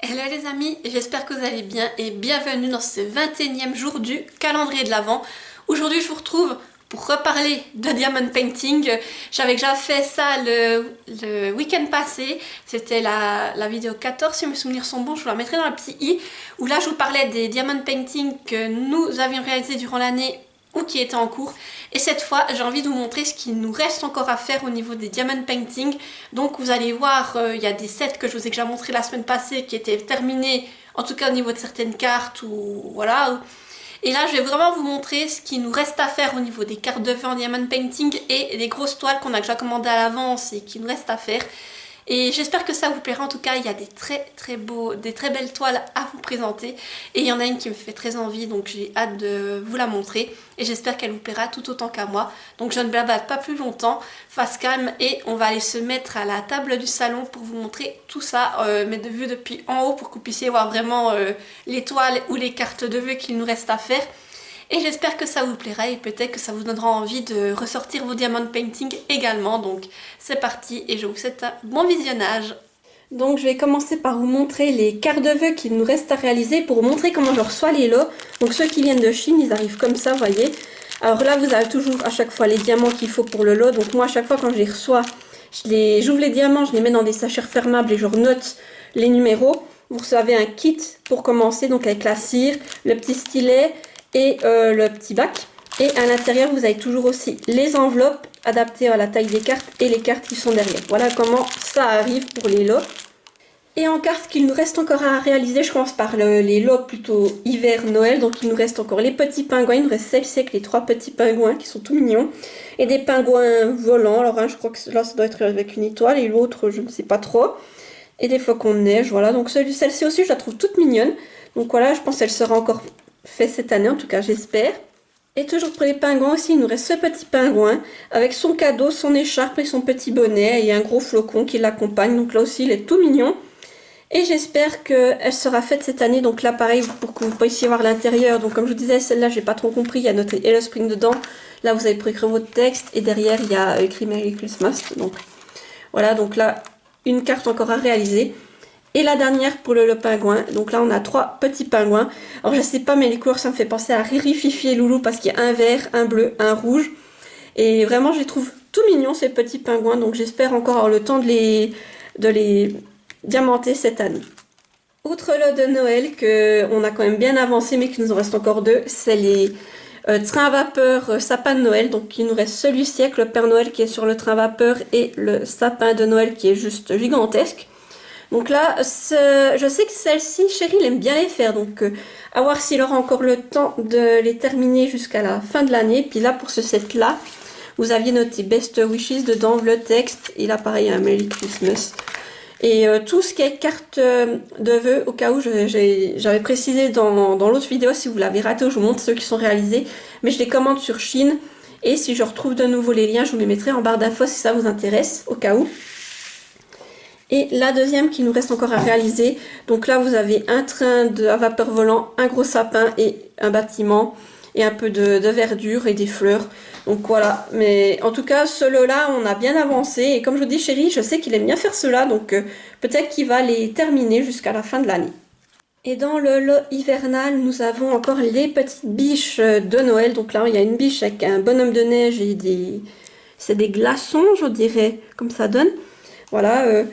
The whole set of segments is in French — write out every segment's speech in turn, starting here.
Hello les amis, j'espère que vous allez bien et bienvenue dans ce 21e jour du calendrier de l'Avent. Aujourd'hui je vous retrouve pour reparler de Diamond Painting. J'avais déjà fait ça le week-end passé, c'était la vidéo 14 si mes souvenirs sont bons, je vous la mettrai dans la petite i, où là je vous parlais des Diamond Painting que nous avions réalisés durant l'année ou qui étaient en cours. Et cette fois j'ai envie de vous montrer ce qu'il nous reste encore à faire au niveau des Diamond Painting. Donc vous allez voir, il y a des sets que je vous ai déjà montré la semaine passée qui étaient terminés, en tout cas au niveau de certaines cartes ou voilà. Et là je vais vraiment vous montrer ce qu'il nous reste à faire au niveau des cartes de feu en Diamond Painting et des grosses toiles qu'on a déjà commandées à l'avance et qui nous reste à faire. Et j'espère que ça vous plaira. En tout cas il y a des très belles toiles à vous présenter et il y en a une qui me fait très envie, donc j'ai hâte de vous la montrer et j'espère qu'elle vous plaira tout autant qu'à moi. Donc je ne blabate pas plus longtemps, face calme, et on va aller se mettre à la table du salon pour vous montrer tout ça, mais de vue depuis en haut pour que vous puissiez voir vraiment les toiles ou les cartes de vœux qu'il nous reste à faire. Et j'espère que ça vous plaira et peut-être que ça vous donnera envie de ressortir vos Diamond Painting également. Donc c'est parti et je vous souhaite un bon visionnage. Donc je vais commencer par vous montrer les cartes de vœux qu'il nous reste à réaliser pour vous montrer comment je reçois les lots. Donc ceux qui viennent de Chine, ils arrivent comme ça, vous voyez. Alors là vous avez toujours à chaque fois les diamants qu'il faut pour le lot. Donc moi à chaque fois quand je les reçois, j'ouvre les diamants, je les mets dans des sachets refermables et je renote les numéros. Vous recevez un kit pour commencer, donc avec la cire, le petit stylet et le petit bac. Et à l'intérieur vous avez toujours aussi les enveloppes adaptées à la taille des cartes et les cartes qui sont derrière. Voilà comment ça arrive pour les lots. Et en cartes qu'il nous reste encore à réaliser, je commence par les lots plutôt hiver-Noël. Donc il nous reste encore les petits pingouins, il nous reste celle-ci avec les 3 petits pingouins qui sont tout mignons. Et des pingouins volants, alors je crois que là ça doit être avec une étoile et l'autre je ne sais pas trop. Et des flocons de neige, voilà. Donc celle-ci aussi je la trouve toute mignonne. Donc voilà, je pense qu'elle sera encore faite cette année, en tout cas j'espère. Et toujours pour les pingouins aussi, il nous reste ce petit pingouin avec son cadeau, son écharpe et son petit bonnet et un gros flocon qui l'accompagne. Donc là aussi il est tout mignon. Et j'espère qu'elle sera faite cette année. Donc là pareil pour que vous puissiez voir l'intérieur. Donc comme je vous disais, celle-là j'ai pas trop compris. Il y a notre Hello Spring dedans. Là vous avez pu écrire votre texte. Et derrière il y a écrit Merry Christmas. Donc voilà, donc là une carte encore à réaliser. Et la dernière pour le pingouin. Donc là on a 3 petits pingouins. Alors je sais pas mais les couleurs ça me fait penser à Riri, Fifi et Loulou. Parce qu'il y a un vert, un bleu, un rouge. Et vraiment je les trouve tout mignons ces petits pingouins. Donc j'espère encore avoir le temps de les diamanter cette année. Outre lot de Noël qu'on a quand même bien avancé mais qu'il nous en reste encore 2, c'est les trains à vapeur sapin de Noël. Donc il nous reste celui-ci avec le Père Noël qui est sur le train à vapeur et le sapin de Noël qui est juste gigantesque. Donc là, je sais que celle-ci, Chérie, il aime bien les faire. Donc à voir s'il aura encore le temps de les terminer jusqu'à la fin de l'année. Puis là, pour ce set-là, vous aviez noté Best Wishes dedans, le texte. Et là, pareil, un Merry Christmas. Et tout ce qui est carte de vœux, au cas où j'avais précisé dans l'autre vidéo, si vous l'avez raté, je vous montre ceux qui sont réalisés. Mais je les commande sur Chine. Et si je retrouve de nouveau les liens, je vous les mettrai en barre d'infos si ça vous intéresse, au cas où. Et la deuxième qui nous reste encore à réaliser. Donc là, vous avez un train à vapeur volant, un gros sapin et un bâtiment. Et un peu de verdure et des fleurs. Donc voilà, mais en tout cas, ce lot-là, on a bien avancé. Et comme je vous dis, Chérie, je sais qu'il aime bien faire cela. Donc peut-être qu'il va les terminer jusqu'à la fin de l'année. Et dans le lot hivernal, nous avons encore les petites biches de Noël. Donc là, il y a une biche avec un bonhomme de neige et c'est des glaçons, je dirais, comme ça donne. Voilà.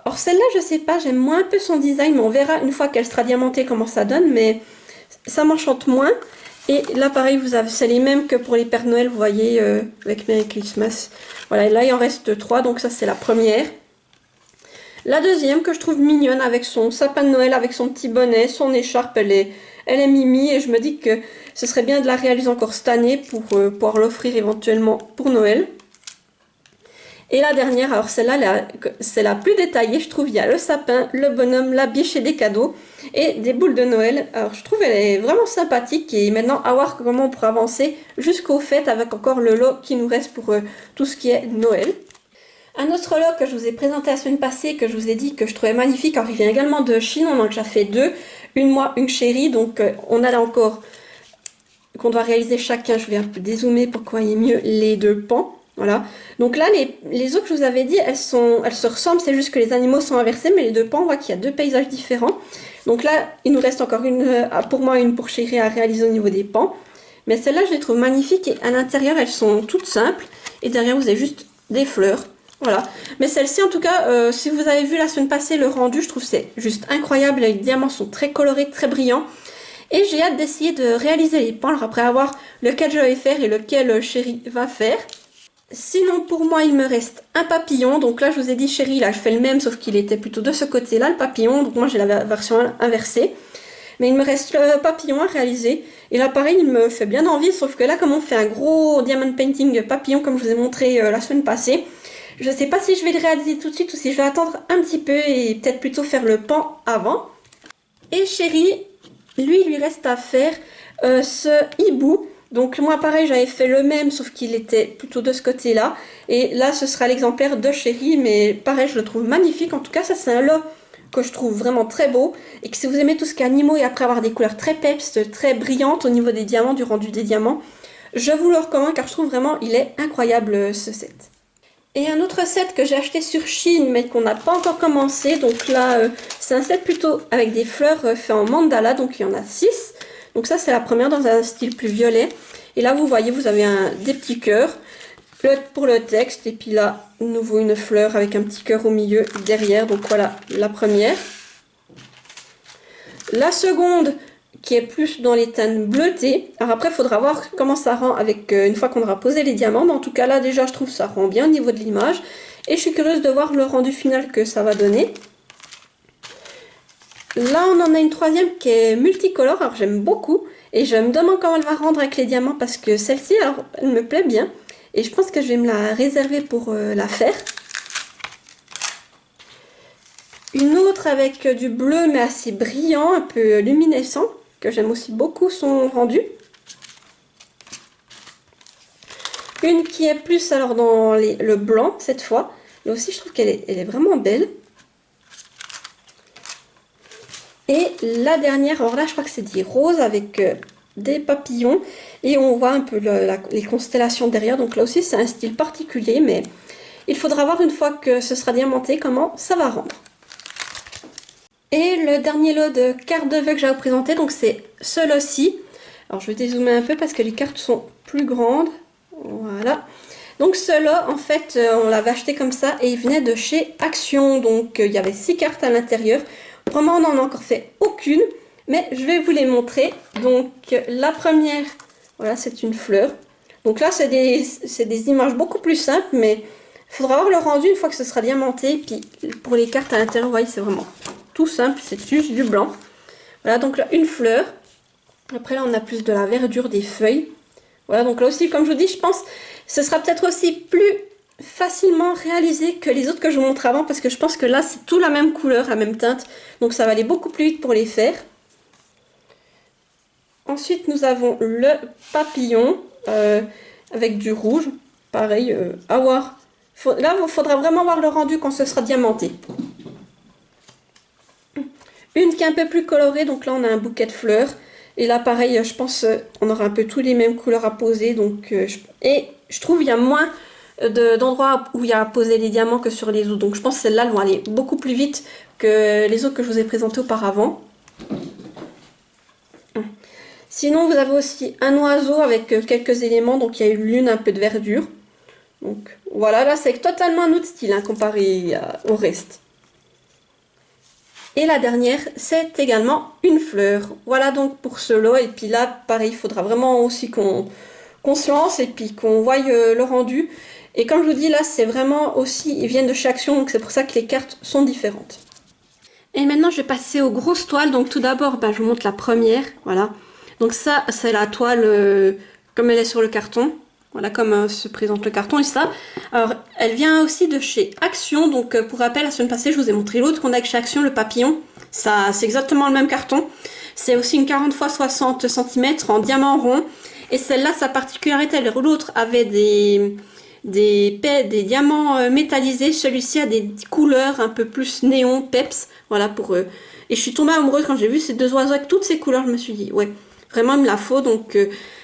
Or celle-là, je sais pas, j'aime moins un peu son design. Mais on verra une fois qu'elle sera diamantée comment ça donne. Mais ça m'enchante moins. Et là, pareil, c'est les mêmes que pour les Pères Noël, vous voyez, avec Merry Christmas. Voilà, et là, il en reste 3, donc ça, c'est la première. La deuxième, que je trouve mignonne, avec son sapin de Noël, avec son petit bonnet, son écharpe, elle est mimi. Et je me dis que ce serait bien de la réaliser encore cette année pour pouvoir l'offrir éventuellement pour Noël. Et la dernière, alors celle-là, c'est la plus détaillée, je trouve. Il y a le sapin, le bonhomme, la biche et des cadeaux. Et des boules de Noël. Alors je trouve elle est vraiment sympathique. Et maintenant, à voir comment on pourra avancer jusqu'aux fêtes avec encore le lot qui nous reste pour tout ce qui est Noël. Un autre lot que je vous ai présenté la semaine passée, que je vous ai dit que je trouvais magnifique. Alors il vient également de Chine, on en a déjà fait 2. Une moi, une Chérie. Donc on a là encore qu'on doit réaliser chacun. Je vais un peu dézoomer pour que vous voyez mieux les 2 pans. Voilà. Donc là, les autres, je vous avais dit, elles se ressemblent, c'est juste que les animaux sont inversés, mais les deux pans, on voit qu'il y a deux paysages différents. Donc là, il nous reste encore une, pour moi, une pour Chérie à réaliser au niveau des pans. Mais celles-là, je les trouve magnifiques et à l'intérieur, elles sont toutes simples. Et derrière, vous avez juste des fleurs. Voilà. Mais celle-ci, en tout cas, si vous avez vu la semaine passée le rendu, je trouve que c'est juste incroyable. Les diamants sont très colorés, très brillants. Et j'ai hâte d'essayer de réaliser les pans. Alors après avoir lequel je vais faire et lequel Chérie va faire. Sinon, pour moi, il me reste un papillon. Donc là, je vous ai dit, Chérie, là, je fais le même, sauf qu'il était plutôt de ce côté-là, le papillon. Donc moi, j'ai la version inversée. Mais il me reste le papillon à réaliser. Et là, pareil, il me fait bien envie. Sauf que là, comme on fait un gros diamond painting papillon, comme je vous ai montré la semaine passée, je ne sais pas si je vais le réaliser tout de suite ou si je vais attendre un petit peu et peut-être plutôt faire le pan avant. Et Chérie, lui, il lui reste à faire ce hibou. Donc moi pareil j'avais fait le même sauf qu'il était plutôt de ce côté là et là ce sera l'exemplaire de Chérie mais pareil je le trouve magnifique. En tout cas ça c'est un lot que je trouve vraiment très beau et que si vous aimez tout ce qui est animaux et après avoir des couleurs très peps, très brillantes au niveau des diamants, du rendu des diamants, je vous le recommande car je trouve vraiment il est incroyable ce set. Et un autre set que j'ai acheté sur Shein mais qu'on n'a pas encore commencé, donc là c'est un set plutôt avec des fleurs fait en mandala, donc il y en a 6. Donc ça c'est la première dans un style plus violet. Et là vous voyez vous avez des petits cœurs pour le texte. Et puis là de nouveau une fleur avec un petit cœur au milieu derrière. Donc voilà la première. La seconde qui est plus dans les teintes bleutées. Alors après il faudra voir comment ça rend avec une fois qu'on aura posé les diamants. Mais en tout cas là déjà je trouve ça rend bien au niveau de l'image. Et je suis curieuse de voir le rendu final que ça va donner. Là, on en a une troisième qui est multicolore, alors j'aime beaucoup. Et je me demande comment elle va rendre avec les diamants parce que celle-ci, alors, elle me plaît bien. Et je pense que je vais me la réserver pour la faire. Une autre avec du bleu mais assez brillant, un peu luminescent, que j'aime aussi beaucoup son rendu. Une qui est plus alors dans le blanc cette fois. Là aussi, je trouve qu'elle est vraiment belle. Et la dernière, alors là je crois que c'est des roses avec des papillons et on voit un peu les constellations derrière. Donc là aussi c'est un style particulier mais il faudra voir une fois que ce sera diamanté comment ça va rendre. Et le dernier lot de cartes de vœux que j'ai à vous présenter, donc c'est ce lot-ci. Alors je vais dézoomer un peu parce que les cartes sont plus grandes. Voilà. Donc ce lot en fait on l'avait acheté comme ça et il venait de chez Action. Donc il y avait 6 cartes à l'intérieur. Vraiment, on n'en a encore fait aucune, mais je vais vous les montrer. Donc, la première, voilà, c'est une fleur. Donc là, c'est des images beaucoup plus simples, mais il faudra voir le rendu une fois que ce sera diamanté. Puis, pour les cartes à l'intérieur, vous voyez, c'est vraiment tout simple, c'est juste du blanc. Voilà, donc là, une fleur. Après, là, on a plus de la verdure des feuilles. Voilà, donc là aussi, comme je vous dis, je pense ce sera peut-être aussi plus facilement réalisé que les autres que je vous montre avant parce que je pense que là c'est tout la même couleur, la même teinte, donc ça va aller beaucoup plus vite pour les faire. Ensuite nous avons le papillon avec du rouge, pareil à voir. Là il faudra vraiment voir le rendu quand ce sera diamanté. Une qui est un peu plus colorée, donc là on a un bouquet de fleurs et là pareil je pense on aura un peu tous les mêmes couleurs à poser, donc et je trouve il y a moins d'endroits où il y a posé les diamants que sur les autres. Donc je pense que celles-là vont aller beaucoup plus vite que les autres que je vous ai présentés auparavant. Sinon vous avez aussi un oiseau avec quelques éléments. Donc il y a une lune, un peu de verdure. Donc voilà, là c'est totalement un autre style hein, comparé au reste. Et la dernière, c'est également une fleur. Voilà donc pour ce lot. Et puis là, pareil, il faudra vraiment aussi qu'on se lance et puis qu'on voie le rendu. Et comme je vous dis, là, c'est vraiment aussi, ils viennent de chez Action, donc c'est pour ça que les cartes sont différentes. Et maintenant, je vais passer aux grosses toiles. Donc tout d'abord, je vous montre la première, voilà. Donc ça, c'est la toile comme elle est sur le carton. Voilà comme se présente le carton et ça. Alors, elle vient aussi de chez Action. Donc pour rappel, la semaine passée, je vous ai montré l'autre qu'on a chez Action, le papillon. Ça, c'est exactement le même carton. C'est aussi une 40 x 60 cm en diamant rond. Et celle-là, sa particularité, l'autre avait des diamants métallisés. Celui-ci a des couleurs un peu plus néon, peps. Voilà pour eux. Et je suis tombée amoureuse quand j'ai vu ces deux oiseaux avec toutes ces couleurs. Je me suis dit, ouais, vraiment il me la faut. Donc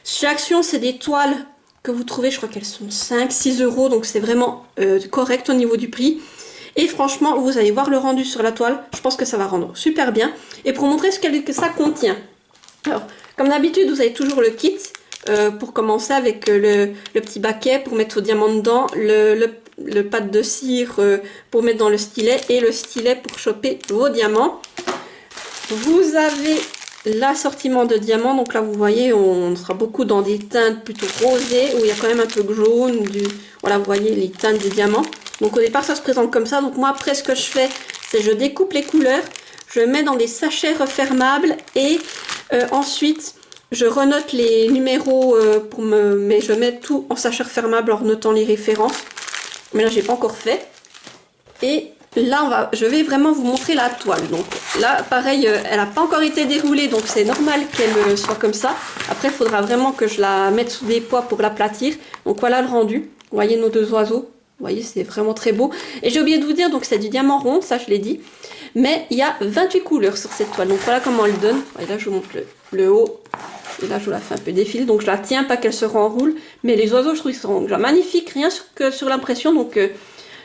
chez Action, c'est des toiles que vous trouvez, je crois qu'elles sont 5-6 euros, donc c'est vraiment correct au niveau du prix. Et franchement, vous allez voir le rendu sur la toile, je pense que ça va rendre super bien. Et pour montrer ce que ça contient. Alors, comme d'habitude, vous avez toujours le kit pour commencer avec le petit baquet pour mettre vos diamants dedans, le pad de cire pour mettre dans le stylet et le stylet pour choper vos diamants. Vous avez l'assortiment de diamants, donc là vous voyez on sera beaucoup dans des teintes plutôt rosées où il y a quand même un peu jaune, voilà vous voyez les teintes des diamants. Donc au départ ça se présente comme ça, donc moi après ce que je fais c'est je découpe les couleurs, je mets dans des sachets refermables et ensuite je renote les numéros mais je mets tout en sachet refermable en notant les références, mais là j'ai pas encore fait. Et là, je vais vraiment vous montrer la toile. Donc là, pareil, elle n'a pas encore été déroulée, donc c'est normal qu'elle soit comme ça. Après, il faudra vraiment que je la mette sous des poids pour l'aplatir. Donc voilà le rendu. Vous voyez nos deux oiseaux. Vous voyez, c'est vraiment très beau. Et j'ai oublié de vous dire, donc c'est du diamant rond, ça je l'ai dit. Mais il y a 28 couleurs sur cette toile. Donc voilà comment elle donne. Et là, je vous montre le haut. Et là, je vous la fais un peu défiler. Donc je la tiens, pas qu'elle se renroule. Mais les oiseaux, je trouve qu'ils seront déjà magnifiques, rien que sur l'impression. Donc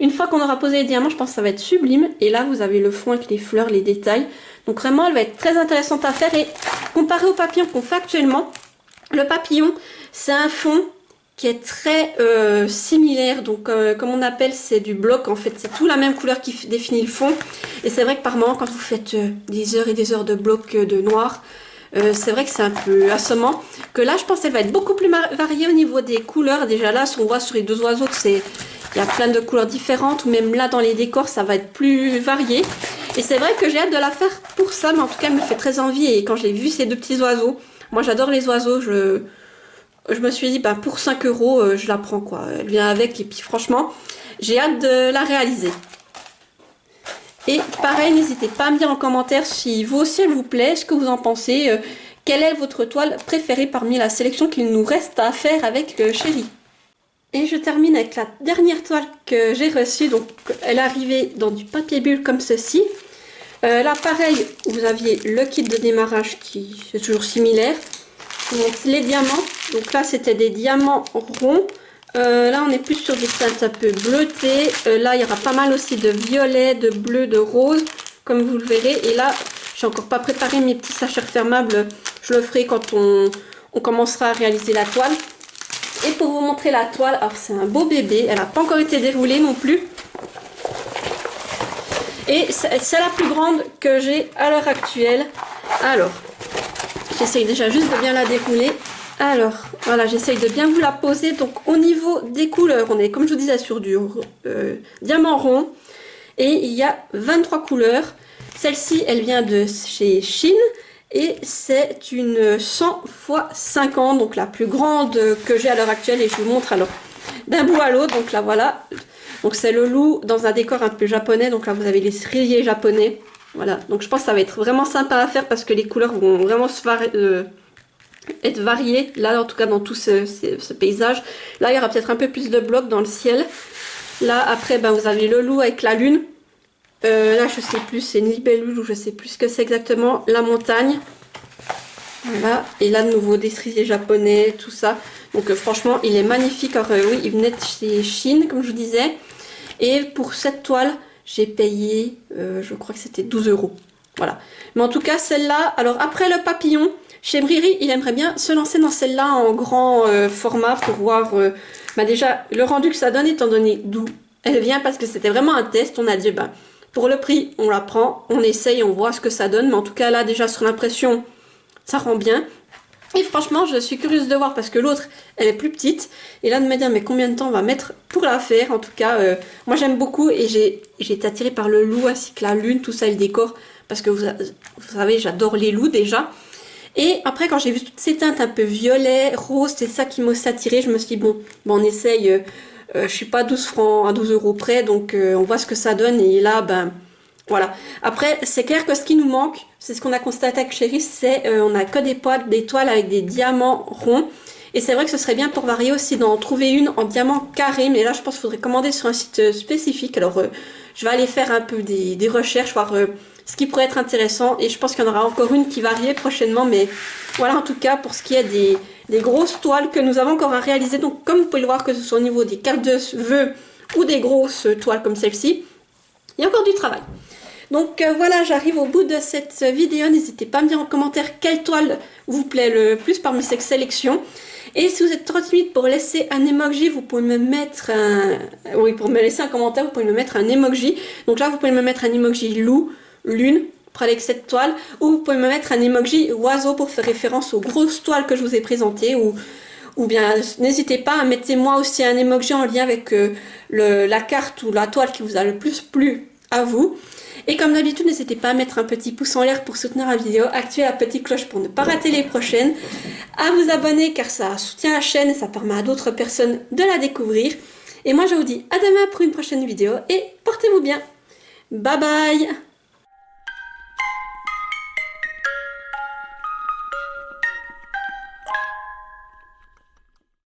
une fois qu'on aura posé les diamants, je pense que ça va être sublime. Et là, vous avez le fond avec les fleurs, les détails. Donc vraiment, elle va être très intéressante à faire. Et comparé au papillon qu'on fait actuellement, le papillon, c'est un fond qui est très similaire. Donc comme on appelle, c'est du bloc. En fait, c'est tout la même couleur qui définit le fond. Et c'est vrai que par moment, quand vous faites des heures et des heures de bloc de noir, c'est vrai que c'est un peu assommant. Que là, je pense qu'elle va être beaucoup plus variée au niveau des couleurs. Déjà là, si on voit sur les deux oiseaux que c'est... Il y a plein de couleurs différentes, ou même là dans les décors, ça va être plus varié. Et c'est vrai que j'ai hâte de la faire pour ça, mais en tout cas, elle me fait très envie. Et quand j'ai vu ces deux petits oiseaux, moi j'adore les oiseaux, je me suis dit, ben, pour 5 euros, je la prends quoi. Elle vient avec, et puis franchement, j'ai hâte de la réaliser. Et pareil, n'hésitez pas à me dire en commentaire si vous aussi elle vous plaît, ce que vous en pensez. Quelle est votre toile préférée parmi la sélection qu'il nous reste à faire avec Chérie. Et je termine avec la dernière toile que j'ai reçue. Donc elle est arrivée dans du papier bulle comme ceci. Là pareil, vous aviez le kit de démarrage qui est toujours similaire. Donc les diamants. Donc là c'était des diamants ronds. Là on est plus sur des teintes un peu bleutées. Là il y aura pas mal aussi de violet, de bleu, de rose. Comme vous le verrez. Et là j'ai encore pas préparé mes petits sachets refermables. Je le ferai quand on commencera à réaliser la toile. Et pour vous montrer la toile, alors c'est un beau bébé, elle n'a pas encore été déroulée non plus. Et c'est la plus grande que j'ai à l'heure actuelle. Alors, j'essaye déjà juste de bien la dérouler. Alors, voilà, j'essaye de bien vous la poser. Donc au niveau des couleurs, on est comme je vous disais sur du diamant rond. Et il y a 23 couleurs. Celle-ci, elle vient de chez Shein. Et c'est une 100 x 50, donc la plus grande que j'ai à l'heure actuelle. Et je vous montre alors d'un bout à l'autre. Donc là voilà, donc c'est le loup dans un décor un peu japonais. Donc là vous avez les cerisiers japonais. Voilà, donc je pense que ça va être vraiment sympa à faire parce que les couleurs vont vraiment être variées. Là en tout cas dans tout ce paysage. Là il y aura peut-être un peu plus de blocs dans le ciel. Là après ben, vous avez le loup avec la lune. Là je sais plus, c'est une libellule ou je sais plus ce que c'est exactement, la montagne. Voilà, et là de nouveau des cerisiers japonais, tout ça. Donc franchement il est magnifique. Alors oui, il venait de chez Shein comme je vous disais. Et pour cette toile j'ai payé, je crois que c'était 12 euros. Voilà, mais en tout cas celle-là, alors après le papillon, chez Briri il aimerait bien se lancer dans celle-là en grand format pour voir bah déjà le rendu que ça donne étant donné d'où elle vient, parce que c'était vraiment un test. On a dit bah pour le prix, on la prend, on essaye, on voit ce que ça donne. Mais en tout cas, là, déjà, sur l'impression, ça rend bien. Et franchement, je suis curieuse de voir parce que l'autre, elle est plus petite. Et là, de me dire, mais combien de temps on va mettre pour la faire. En tout cas, moi, j'aime beaucoup. Et j'ai été attirée par le loup ainsi que la lune, tout ça, le décor. Parce que vous savez, j'adore les loups déjà. Et après, quand j'ai vu toutes ces teintes un peu violet, rose, c'est ça qui m'a aussi attirée. Je me suis dit, bon on essaye... je suis pas à 12 francs, à 12 euros près, donc on voit ce que ça donne. Et là, ben voilà. Après, c'est clair que ce qui nous manque, c'est ce qu'on a constaté avec Chérie, c'est on a que des toiles avec des diamants ronds. Et c'est vrai que ce serait bien pour varier aussi d'en trouver une en diamant carré. Mais là, je pense qu'il faudrait commander sur un site spécifique. Alors, je vais aller faire un peu des recherches, voir ce qui pourrait être intéressant. Et je pense qu'il y en aura encore une qui va arriver prochainement. Mais voilà, en tout cas, pour ce qui est des grosses toiles que nous avons encore à réaliser. Donc comme vous pouvez le voir, que ce soit au niveau des cartes de vœux ou des grosses toiles comme celle-ci, il y a encore du travail. Donc voilà, j'arrive au bout de cette vidéo. N'hésitez pas à me dire en commentaire quelle toile vous plaît le plus parmi ces sélections. Et si vous êtes trop timide pour laisser un emoji, vous pouvez me mettre un... Oui, pour me laisser un commentaire, vous pouvez me mettre un emoji. Donc là, vous pouvez me mettre un emoji loup, lune, pour avec cette toile. Ou vous pouvez me mettre un emoji oiseau pour faire référence aux grosses toiles que je vous ai présentées. Ou bien, n'hésitez pas, mettez-moi aussi un emoji en lien avec la carte ou la toile qui vous a le plus plu à vous. Et comme d'habitude, n'hésitez pas à mettre un petit pouce en l'air pour soutenir la vidéo, activer la petite cloche pour ne pas rater les prochaines, à vous abonner car ça soutient la chaîne et ça permet à d'autres personnes de la découvrir. Et moi je vous dis à demain pour une prochaine vidéo et portez-vous bien. Bye bye.